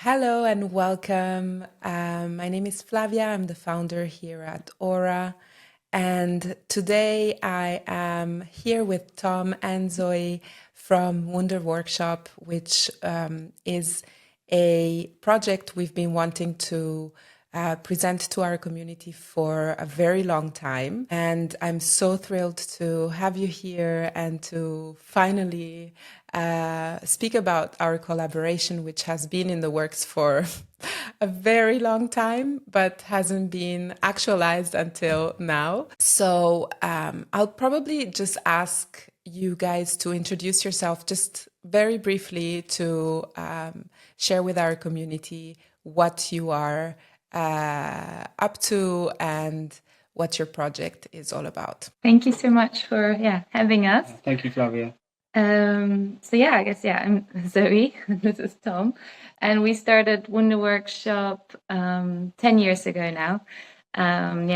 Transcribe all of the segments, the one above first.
Hello and welcome. My name is Flavia. I'm the founder here at Ora. And today I am here with Tom and Zoe from Wunder Workshop, which is a project we've been wanting to present to our community for a very long time. And I'm so thrilled to have you here and to finally speak about our collaboration, which has been in the works for a very long time, but hasn't been actualized until now. So I'll probably just ask you guys to introduce yourself just very briefly to share with our community what you are up to and what your project is all about. Thank you so much for having us. Thank you, Flavia. I'm Zoe. This is Tom, and we started Wunder Workshop 10 years ago now.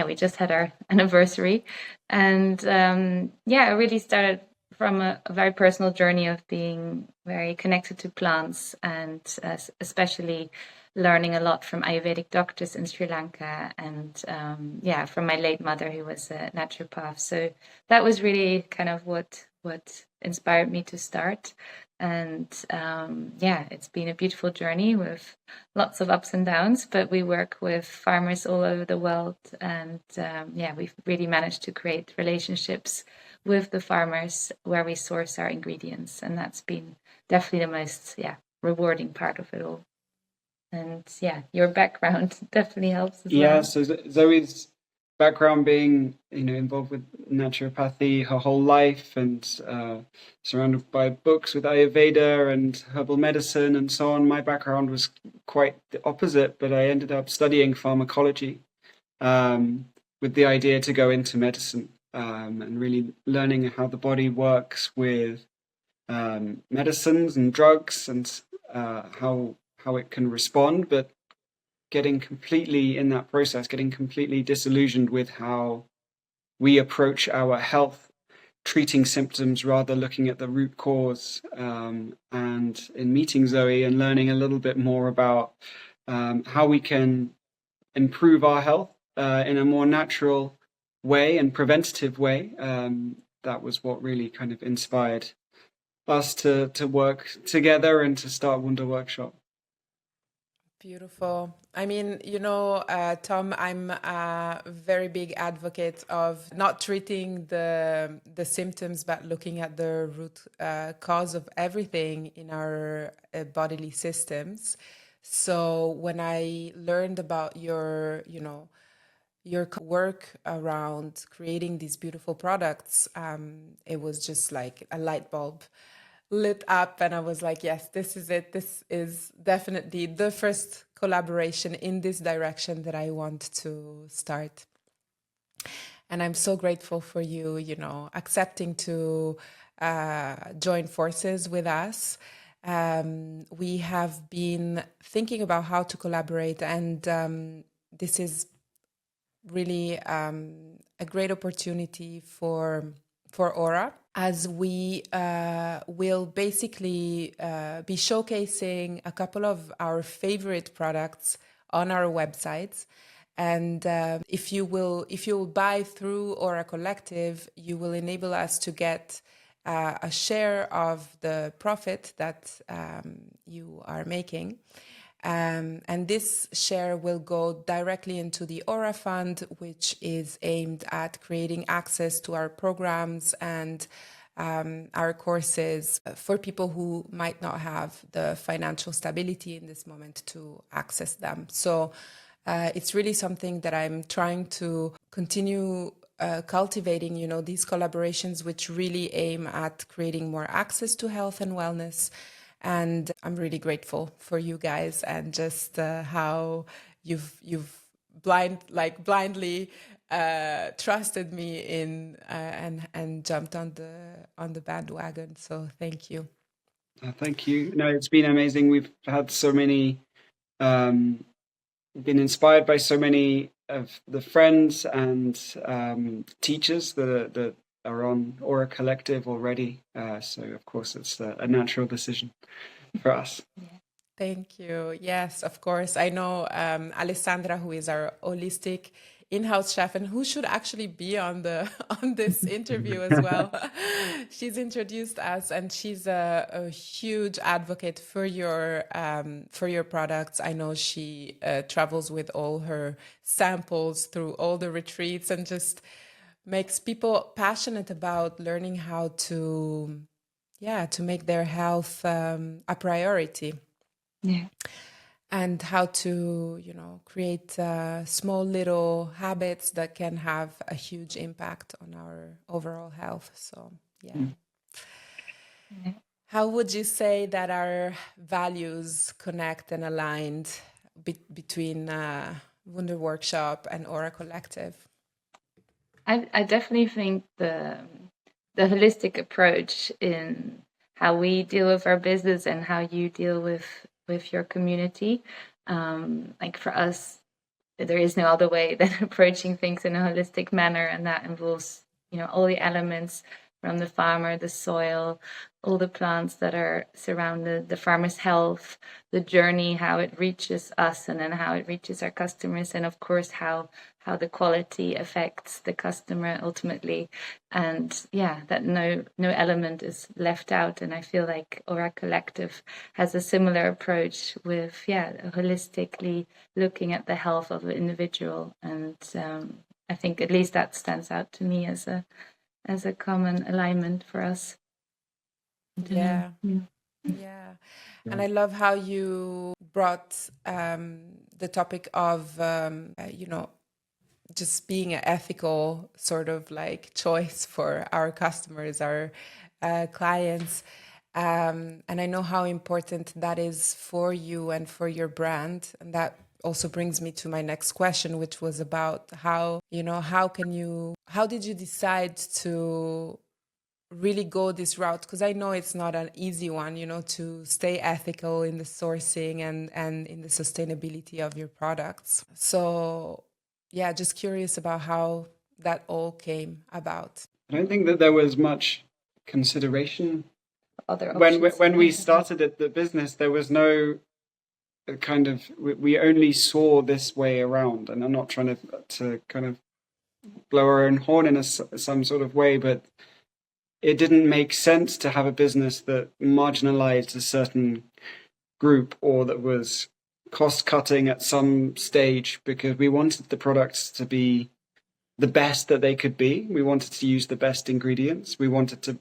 We just had our anniversary, and it really started from a very personal journey of being very connected to plants and especially learning a lot from Ayurvedic doctors in Sri Lanka and from my late mother who was a naturopath. So that was really kind of what inspired me to start. And it's been a beautiful journey with lots of ups and downs, but we work with farmers all over the world. And we've really managed to create relationships with the farmers where we source our ingredients. And that's been definitely the most rewarding part of it all. And your background definitely helps as well. So Zoe's background being, involved with naturopathy her whole life and surrounded by books with Ayurveda and herbal medicine and so on. My background was quite the opposite, but I ended up studying pharmacology with the idea to go into medicine and really learning how the body works with medicines and drugs and how it can respond, but getting completely disillusioned with how we approach our health, treating symptoms rather looking at the root cause. And in meeting Zoe and learning a little bit more about how we can improve our health in a more natural way and preventative way, that was what really kind of inspired us to work together and to start Wunder Workshop. Beautiful. I mean, Tom, I'm a very big advocate of not treating the symptoms, but looking at the root cause of everything in our bodily systems. So when I learned about your work around creating these beautiful products, it was just like a light bulb lit up, and I was like, yes, this is it. This is definitely the first collaboration in this direction that I want to start. And I'm so grateful for you, accepting to join forces with us. We have been thinking about how to collaborate, and this is really a great opportunity for Ora, as we will basically be showcasing a couple of our favorite products on our websites. And if you will buy through Ora Collective, you will enable us to get a share of the profit that you are making. And this share will go directly into the Ora Fund, which is aimed at creating access to our programs and our courses for people who might not have the financial stability in this moment to access them. So it's really something that I'm trying to continue cultivating, these collaborations which really aim at creating more access to health and wellness. And I'm really grateful for you guys and just how you've blindly trusted me in and jumped on the bandwagon. So thank you. Thank you. No, it's been amazing. We've had so many, been inspired by so many of the friends and teachers that are on Ora Collective already. So of course it's a natural decision for us. Thank you. Yes, of course. I know Alessandra, who is our holistic in-house chef and who should actually be on the on this interview as well. She's introduced us, and she's a huge advocate for your products. I know she travels with all her samples through all the retreats and just makes people passionate about learning how to, yeah, to make their health a priority Yeah. and how to, create small little habits that can have a huge impact on our overall health. So, yeah. Yeah. How would you say that our values connect and aligned between Wunder Workshop and Ora Collective? I definitely think the holistic approach in how we deal with our business and how you deal with your community. Like for us, there is no other way than approaching things in a holistic manner, and that involves, all the elements from the farmer, the soil, all the plants that are surrounded, the farmer's health, the journey, how it reaches us, and then how it reaches our customers, and of course how the quality affects the customer ultimately. And yeah, that no element is left out. And I feel like Ora Collective has a similar approach with holistically looking at the health of the individual. And I think at least that stands out to me as a common alignment for us. Yeah. Yeah. Yeah. And I love how you brought the topic of, just being an ethical sort of like choice for our customers, our clients. And I know how important that is for you and for your brand. And that also brings me to my next question, which was about how did you decide to really go this route? Because I know it's not an easy one, to stay ethical in the sourcing and in the sustainability of your products. So yeah, just curious about how that all came about. I don't think that there was much consideration Other when options. when we started the business. There was no kind of, we only saw this way around, and I'm not trying to kind of blow our own horn in some sort of way, but it didn't make sense to have a business that marginalized a certain group or that was cost cutting at some stage, because we wanted the products to be the best that they could be. We wanted to use the best ingredients. We wanted to,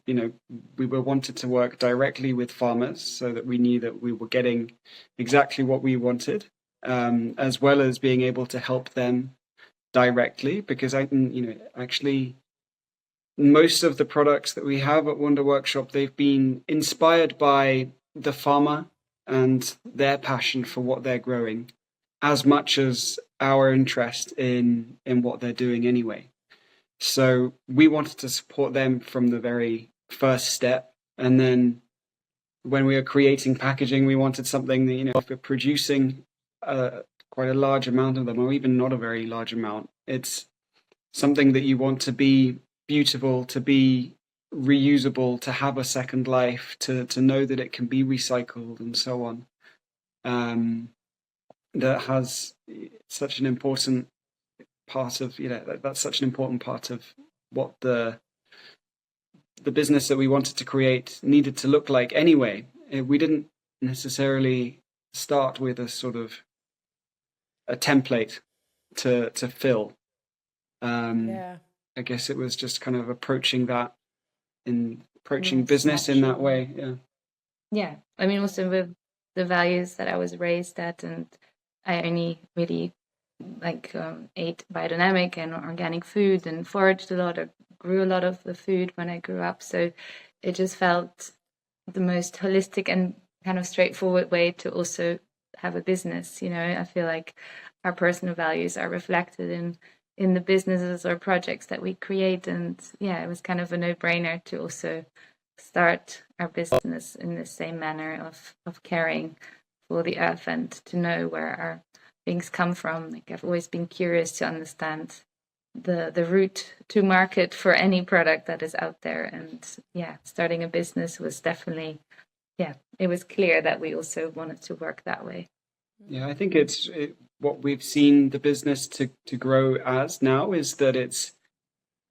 wanted to work directly with farmers so that we knew that we were getting exactly what we wanted, as well as being able to help them directly. Because actually, most of the products that we have at Wunder Workshop, they've been inspired by the farmer and their passion for what they're growing, as much as our interest in what they're doing anyway. So we wanted to support them from the very first step. And then when we were creating packaging, we wanted something that, if we're producing quite a large amount of them, or even not a very large amount, it's something that you want to be beautiful, to be reusable, to have a second life, to know that it can be recycled and so on. That has such an important part of, that's such an important part of what the business that we wanted to create needed to look like anyway. We didn't necessarily start with a sort of a template to fill. I guess it was just kind of approaching business in that way. Yeah. I mean, also with the values that I was raised at, and I only really ate biodynamic and organic food and foraged a lot, or grew a lot of the food when I grew up. So it just felt the most holistic and kind of straightforward way to also have a business. I feel like our personal values are reflected in the businesses or projects that we create. And yeah, it was kind of a no-brainer to also start our business in the same manner of caring for the earth and to know where our things come from. Like, I've always been curious to understand the route to market for any product that is out there. And yeah, starting a business was definitely it was clear that we also wanted to work that way. Yeah, I think what we've seen the business to grow as now is that it's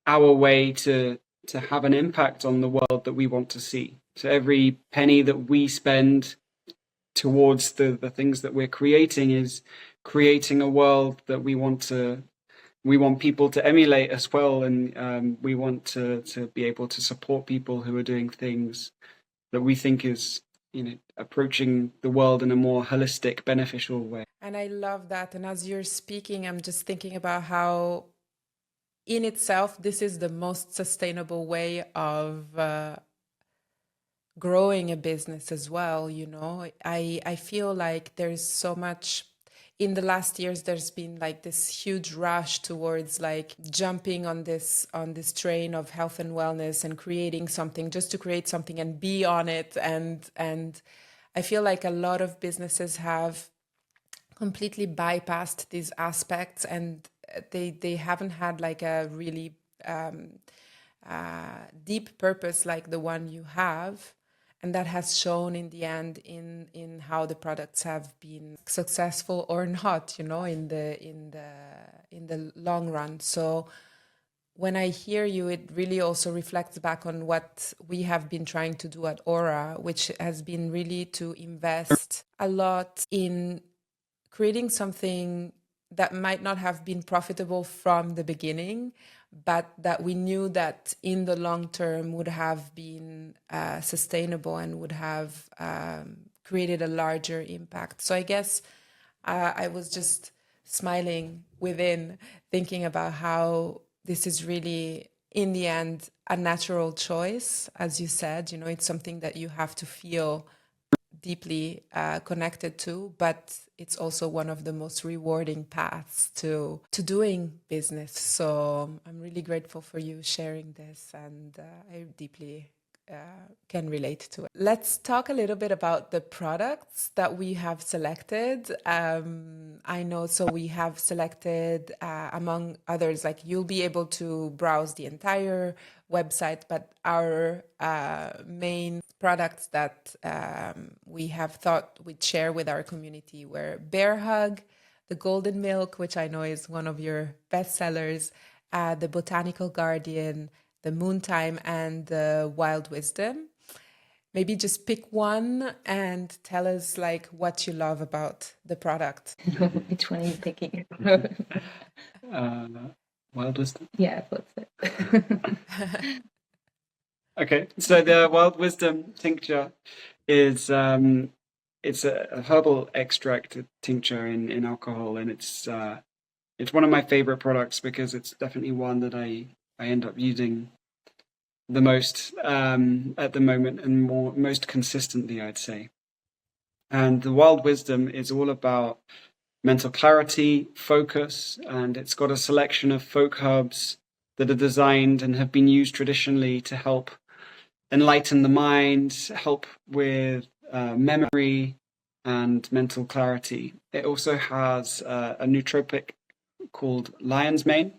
our way to have an impact on the world that we want to see. So every penny that we spend towards the things that we're creating is creating a world that we want people to emulate as well, and we want to be able to support people who are doing things that we think is approaching the world in a more holistic, beneficial way. And I love that. And as you're speaking, I'm just thinking about how in itself this is the most sustainable way of growing a business as well. I feel like there's so much in the last years. There's been like this huge rush towards like jumping on this train of health and wellness and creating something just to create something and be on it, and I feel like a lot of businesses have completely bypassed these aspects, and they haven't had like a really deep purpose like the one you have, and that has shown in the end in how the products have been successful or not, in the long run. So when I hear you, it really also reflects back on what we have been trying to do at Ora, which has been really to invest a lot in creating something that might not have been profitable from the beginning, but that we knew that in the long term would have been sustainable and would have created a larger impact. So I guess I was just smiling within, thinking about how this is really, in the end, a natural choice. As you said, it's something that you have to feel deeply connected to, but it's also one of the most rewarding paths to doing business. So I'm really grateful for you sharing this, and I deeply can relate to it. Let's talk a little bit about the products that we have selected. I know, so we have selected, among others, like you'll be able to browse the entire website, but our main products that we have thought we'd share with our community were Bear Hug, the Golden Milk, which I know is one of your bestsellers, the Botanical Guardian, the Moontime, and the Wild Wisdom. Maybe just pick one and tell us like what you love about the product. Which one are you picking? Wild Wisdom. Yeah, I thought so. Okay, so the Wild Wisdom tincture is it's a herbal extract tincture in alcohol, and it's one of my favorite products because it's definitely one that I end up using the most at the moment, and most consistently, I'd say. And the Wild Wisdom is all about mental clarity, focus, and it's got a selection of folk herbs that are designed and have been used traditionally to help enlighten the mind, help with memory and mental clarity. It also has a nootropic called lion's mane,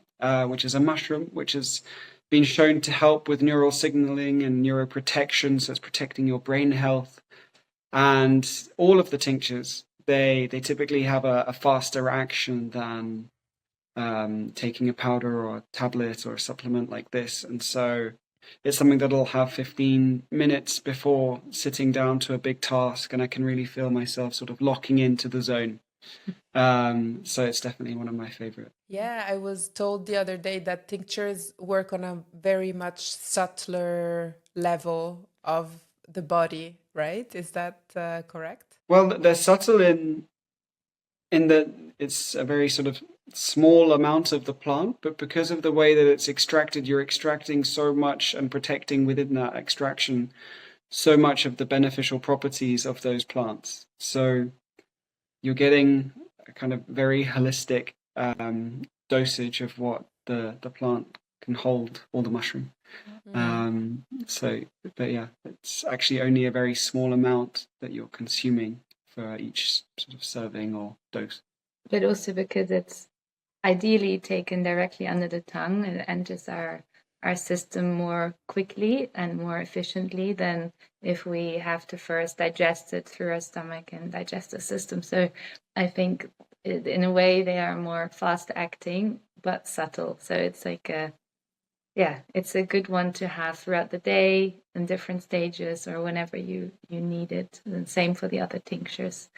which is a mushroom which has been shown to help with neural signaling and neuroprotection, so it's protecting your brain health. And all of the tinctures, they typically have a faster action than taking a powder or a tablet or a supplement like this. And so it's something that'll have 15 minutes before sitting down to a big task, and I can really feel myself sort of locking into the zone. So it's definitely one of my favorite. Yeah, I was told the other day that tinctures work on a very much subtler level of the body, right? Is that correct? Well, they're subtle in that it's a very sort of small amount of the plant, but because of the way that it's extracted, you're extracting so much and protecting within that extraction so much of the beneficial properties of those plants. So you're getting a kind of very holistic dosage of what the plant can hold, or the mushroom. But yeah, it's actually only a very small amount that you're consuming for each sort of serving or dose. But also because it's ideally taken directly under the tongue, it enters our our system more quickly and more efficiently than if we have to first digest it through our stomach and digestive system. So I think in a way they are more fast acting but subtle. So it's like it's a good one to have throughout the day in different stages or whenever you need it. And same for the other tinctures.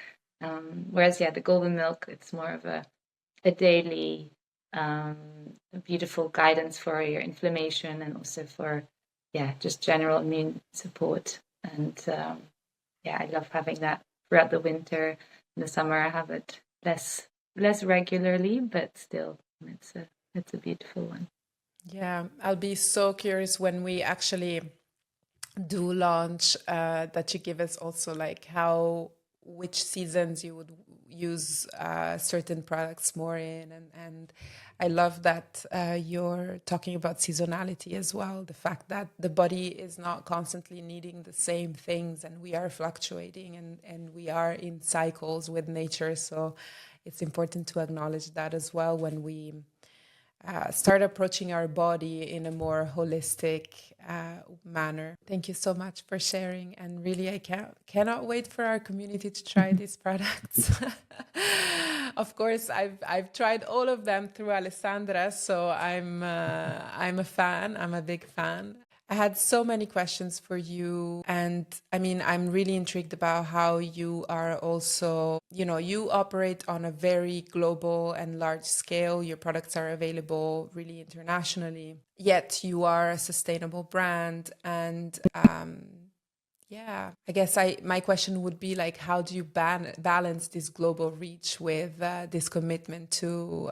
Whereas the golden milk, it's more of a daily beautiful guidance for your inflammation and also for just general immune support. And I love having that throughout the winter. In the summer I have it less regularly, but still it's a beautiful one. Yeah, I'll be so curious when we actually do launch, that you give us also like which seasons you would use certain products more in, and I love that you're talking about seasonality as well, the fact that the body is not constantly needing the same things and we are fluctuating and we are in cycles with nature. So it's important to acknowledge that as well when we start approaching our body in a more holistic manner. Thank you so much for sharing, and really I cannot wait for our community to try these products. Of course, I've tried all of them through Alessandra, so I'm a fan. I'm a big fan. I had so many questions for you. And I mean, I'm really intrigued about how you are also, you operate on a very global and large scale. Your products are available really internationally, yet you are a sustainable brand. And I guess my question would be like, how do you balance this global reach with this commitment to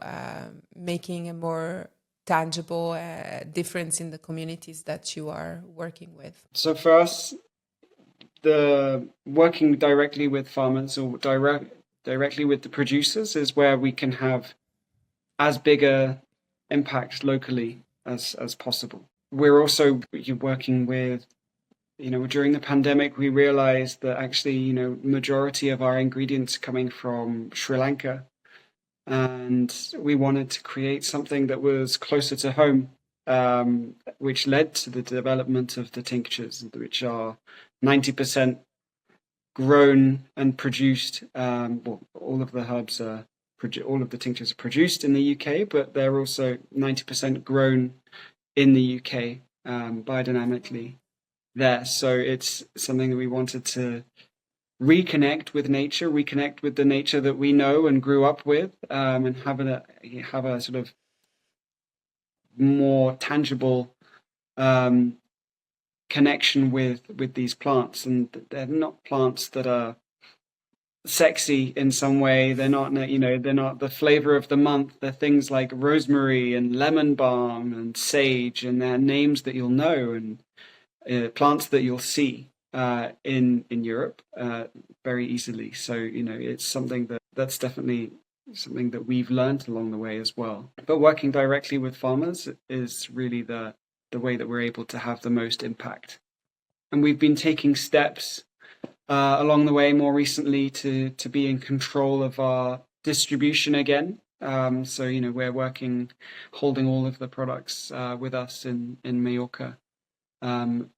making a more tangible difference in the communities that you are working with? So for us, the working directly with farmers or directly with the producers is where we can have as big a impact locally as possible. We're also working with, during the pandemic, we realized that actually, majority of our ingredients coming from Sri Lanka. And we wanted to create something that was closer to home, which led to the development of the tinctures, which are 90% grown and produced. All of the herbs all of the tinctures are produced in the UK, but they're also 90% grown in the UK biodynamically there. So it's something that we wanted to reconnect with nature, reconnect with the nature that we know and grew up with, and have a sort of more tangible connection with these plants. And they're not plants that are sexy in some way. They're not, they're not the flavor of the month. They're things like rosemary and lemon balm and sage, and they're names that you'll know and plants that you'll see in Europe very easily. So it's something that's definitely something that we've learned along the way as well. But working directly with farmers is really the way that we're able to have the most impact. And we've been taking steps along the way more recently to be in control of our distribution again. So we're holding all of the products with us in Mallorca and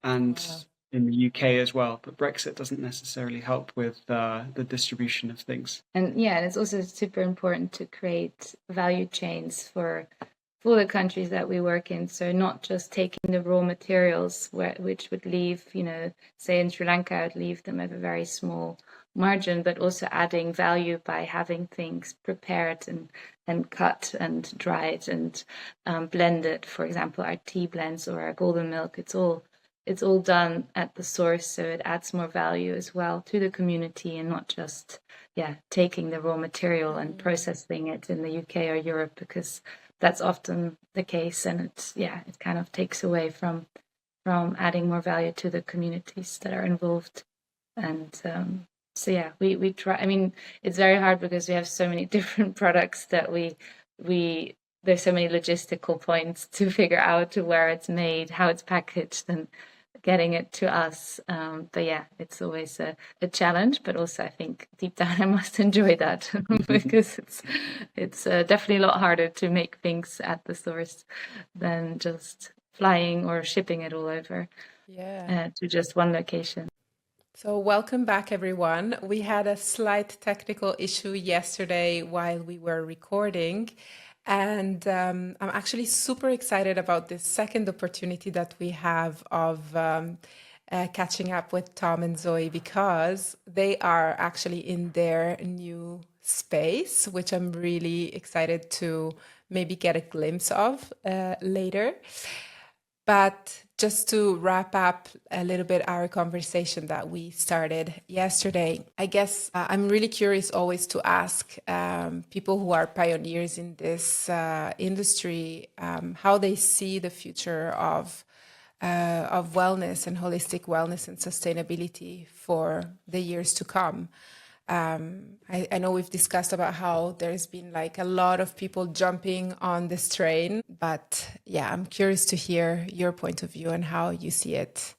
in the UK as well, but Brexit doesn't necessarily help with the distribution of things. And it's also super important to create value chains for the countries that we work in. So not just taking the raw materials, which would leave, say in Sri Lanka, I would leave them at a very small margin, but also adding value by having things prepared and cut and dried and blended. For example, our tea blends or our golden milk, it's all done at the source, so it adds more value as well to the community, and not just taking the raw material and processing it in the UK or Europe, because that's often the case, and it kind of takes away from adding more value to the communities that are involved. And we try. I mean, it's very hard because we have so many different products that we there's so many logistical points to figure out where it's made, how it's packaged, and getting it to us. But it's always a challenge, but also I think deep down I must enjoy that because it's definitely a lot harder to make things at the source than just flying or shipping it all over to just one location. So welcome back, everyone. We had a slight technical issue yesterday while we were recording. And I'm actually super excited about this second opportunity that we have of catching up with Tom and Zoe, because they are actually in their new space, which I'm really excited to maybe get a glimpse of later. But just to wrap up a little bit our conversation that we started yesterday, I guess I'm really curious always to ask people who are pioneers in this industry how they see the future of wellness and holistic wellness and sustainability for the years to come. I know we've discussed about how there's been like a lot of people jumping on this train, but yeah, I'm curious to hear your point of view and how you see it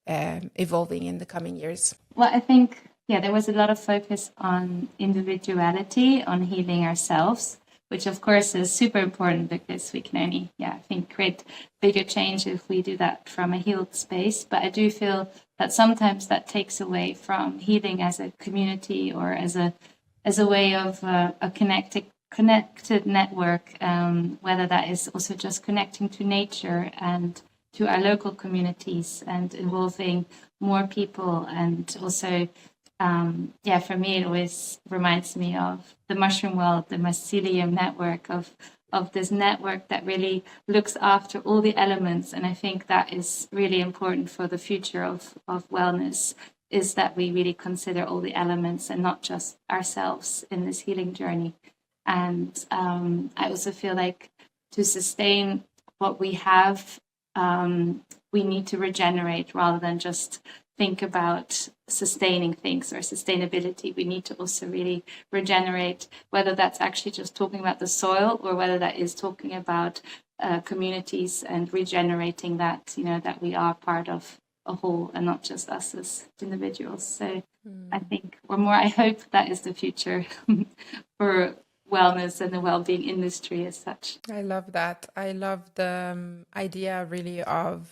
evolving in the coming years. Well, I think, there was a lot of focus on individuality, on healing ourselves, which of course is super important because we can only, I think, create bigger change if we do that from a healed space. But I do feel that sometimes that takes away from healing as a community or as a way of a connected network, whether that is also just connecting to nature and to our local communities and involving more people. And also, for me, it always reminds me of the mushroom world, the mycelium network of this network that really looks after all the elements. And I think that is really important for the future of wellness, is that we really consider all the elements and not just ourselves in this healing journey. And I also feel like to sustain what we have, we need to regenerate rather than just think about sustaining things or sustainability. We need to also really regenerate, whether that's actually just talking about the soil or whether that is talking about communities and regenerating that, that we are part of a whole and not just us as individuals. So I think, I hope that is the future for wellness and the well-being industry as such. I love that. I love the idea really of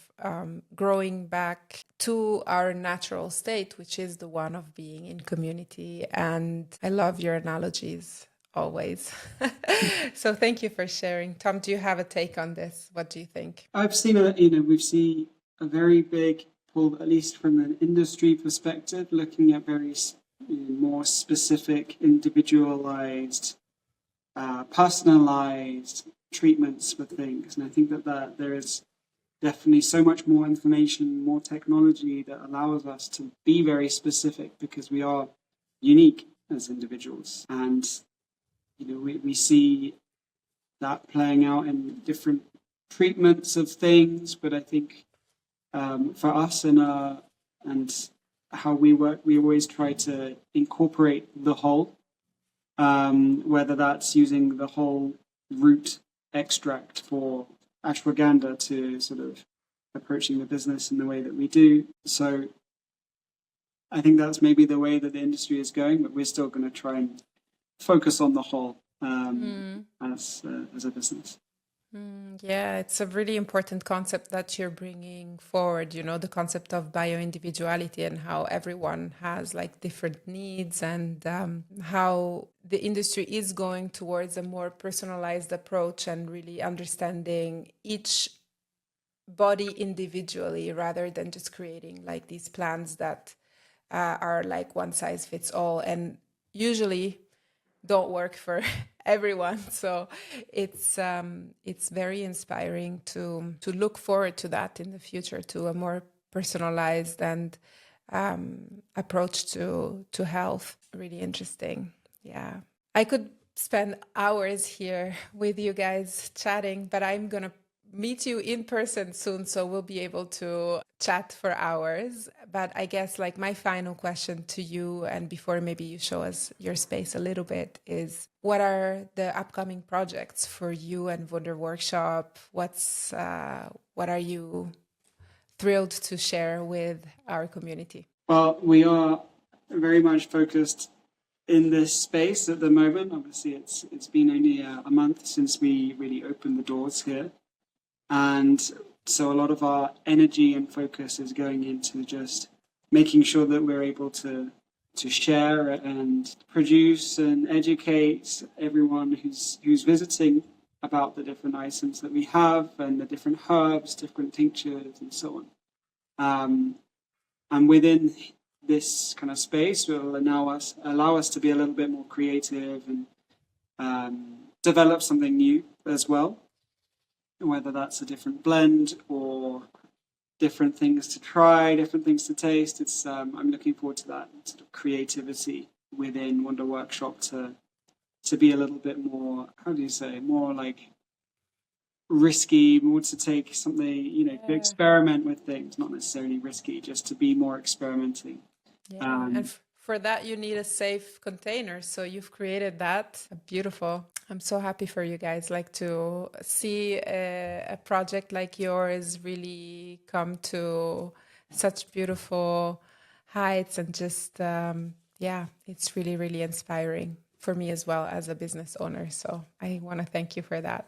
growing back to our natural state, which is the one of being in community. And I love your analogies always. So thank you for sharing. Tom, do you have a take on this? What do you think? I've seen we've seen a very big pull, at least from an industry perspective, looking at very more specific, individualized, personalized treatments for things. And I think that there is definitely so much more information, more technology that allows us to be very specific because we are unique as individuals. And, we see that playing out in different treatments of things. But I think for us and how we work, we always try to incorporate the whole. Whether that's using the whole root extract for ashwagandha to sort of approaching the business in the way that we do. So I think that's maybe the way that the industry is going, but we're still going to try and focus on the whole as a business. Yeah, it's a really important concept that you're bringing forward, the concept of bioindividuality and how everyone has like different needs and how the industry is going towards a more personalized approach and really understanding each body individually rather than just creating like these plans that are like one size fits all and usually don't work for everyone. So it's very inspiring to look forward to that in the future, to a more personalized and approach to health. Really interesting. Yeah, I could spend hours here with you guys chatting, but I'm gonna meet you in person soon, so we'll be able to chat for hours. But I guess like my final question to you, and before maybe you show us your space a little bit, is what are the upcoming projects for you and Wunder Workshop? What are you thrilled to share with our community? Well, we are very much focused in this space at the moment. Obviously, it's been only a month since we really opened the doors here. And So a lot of our energy and focus is going into just making sure that we're able to share and produce and educate everyone who's visiting about the different items that we have and the different herbs, different tinctures, and so on. And within this kind of space will allow us to be a little bit more creative and develop something new as well, whether that's a different blend or different things to try, different things to taste. It's I'm looking forward to that sort of creativity within Wunder Workshop to be a little bit more, how do you say, more like risky, more to take something, to experiment with things, not necessarily risky, just to be more experimenting. Yeah, and for that you need a safe container. So you've created that. Beautiful. I'm so happy for you guys. Like to see a project like yours really come to such beautiful heights and just it's really, really inspiring for me as well as a business owner. So I want to thank you for that.